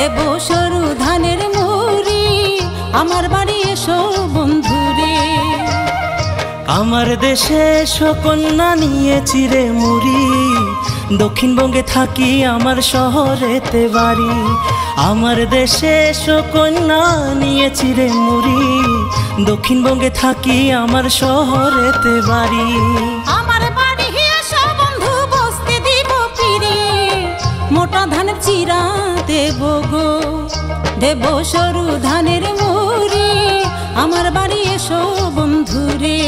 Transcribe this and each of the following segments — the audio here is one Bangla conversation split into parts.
দেব সরু ধানের মুড়ি, আমার বাড়ি এসো বন্ধুরে। আমার দেশে এসো কন্যা নিয়ে চিরে মুড়ি, দক্ষিণবঙ্গে থাকি আমার শহরেতে বাড়ি। আমার দেশে এসো কন্যা নিয়ে চিরে মুড়ি, দক্ষিণবঙ্গে থাকি আমার শহরেতে বাড়ি। আমার বাড়ি এসো বন্ধু বসতে দিব পিড়ি, মোটা ধানের চিরা দেব গো, দেব সরু ধানের মুড়ি, আমার বাড়ি এসো বন্ধুরে।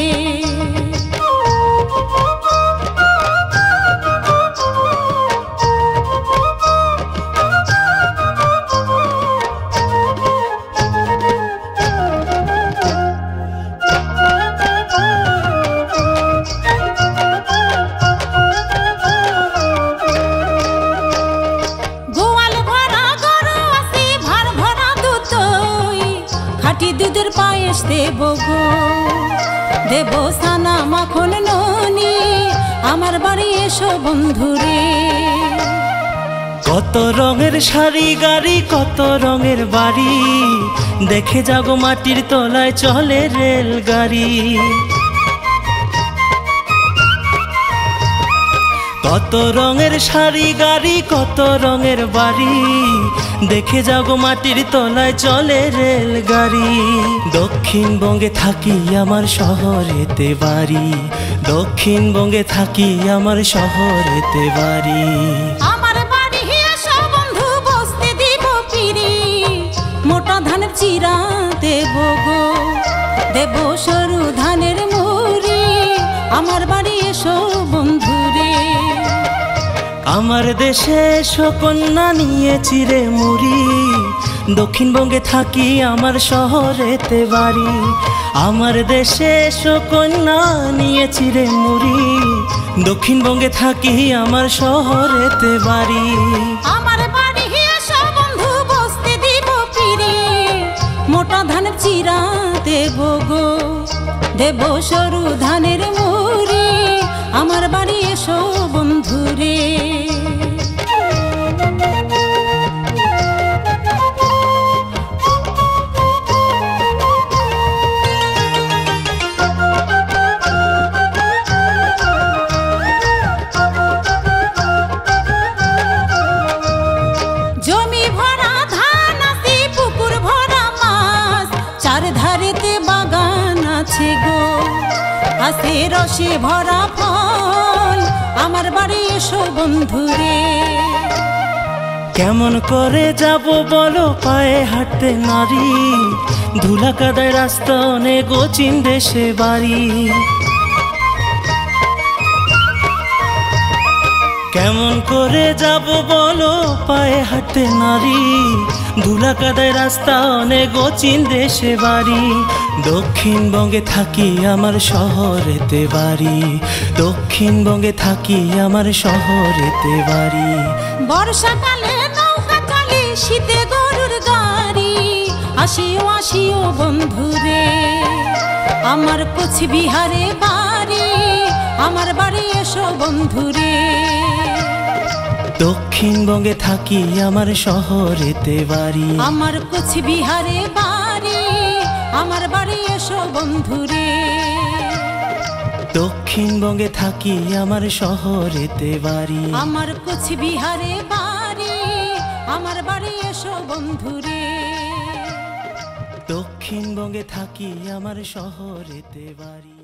দুধের পায়েস দেব গো, দেব সানা মাখন ননি, আমার বাড়ি এসো বন্ধুরে। কত রঙের শাড়ি গাড়ি কত রঙের বাড়ি, দেখে যাগো মাটির তলায় চলে রেলগাড়ি। কত রঙের শাড়ি গাড়ি কত রঙের বাড়ি, দেখে যাগো মাটির তলায় চলে রেলগাড়ি। দক্ষিণবঙ্গে থাকি আমার শহরেতে বাড়ি, দক্ষিণবঙ্গে থাকি আমার শহরেতে বাড়ি। আমার বাড়ি এসো বন্ধু বসতে দিব পিড়ি, মোটা ধানের চিরা দেব গো, দেব সরু ধানের মুড়ি, আমার বাড়ি এসো বন্ধুরে। আমার দেশে এসো কন্যা নিয়ে চিরে মুড়ি, দক্ষিণবঙ্গে থাকি আমার শহরেতে বাড়ি। আমার দেশে এসো কন্যা নিয়ে চিরে মুড়ি, দক্ষিণবঙ্গে থাকি আমার শহরেতে বাড়ি। আমার বাড়ি এসো বন্ধু বসতে দিব পিড়ি, মোটা ধানের চিরা দেব গো, দেব সরু ধানের মুড়ি, আমার বাড়ি এসো বন্ধুরে। জমি ভরা ধান আছে পুকুর ভরা মাছ, চারধারেতে বাগান আছে গো, আছে রসে ভরা ফল, আমার বাড়ি এসো বন্ধুরে। কেমন করে যাব বলো পায়ে হাঁটতে নারী, ধুলা কাদায় রাস্তা অনেক অচিন দেশে বাড়ি। কেমন করে যাব বলো পায়ে হাঁটতে নারী, ধুলা কাদায় রাস্তা অনেক অচিন দেশে বাড়ি। দক্ষিণবঙ্গে থাকি আমার শহরেতে বাড়ি, দক্ষিণবঙ্গে থাকি আমার শহরেতে বাড়ি। বর্ষাকালে নৌকা চলে শীতে গরুর গাড়ি, আসিও আসিও বন্ধুরে, আমার কোচবিহারে বাড়ি, আমার বাড়ি এসো বন্ধুরে। দক্ষিণবঙ্গে থাকি আমার শহরেতে বাড়ি, আমার কোচবিহারে বাড়ি, আমার বাড়ি এসো বন্ধুরে। দক্ষিণবঙ্গে থাকি আমার শহরেতে বাড়ি, আমার কোচবিহারে বাড়ি, আমার বাড়ি এসো বন্ধুরে। দক্ষিণবঙ্গে থাকি আমার শহরেতে বাড়ি।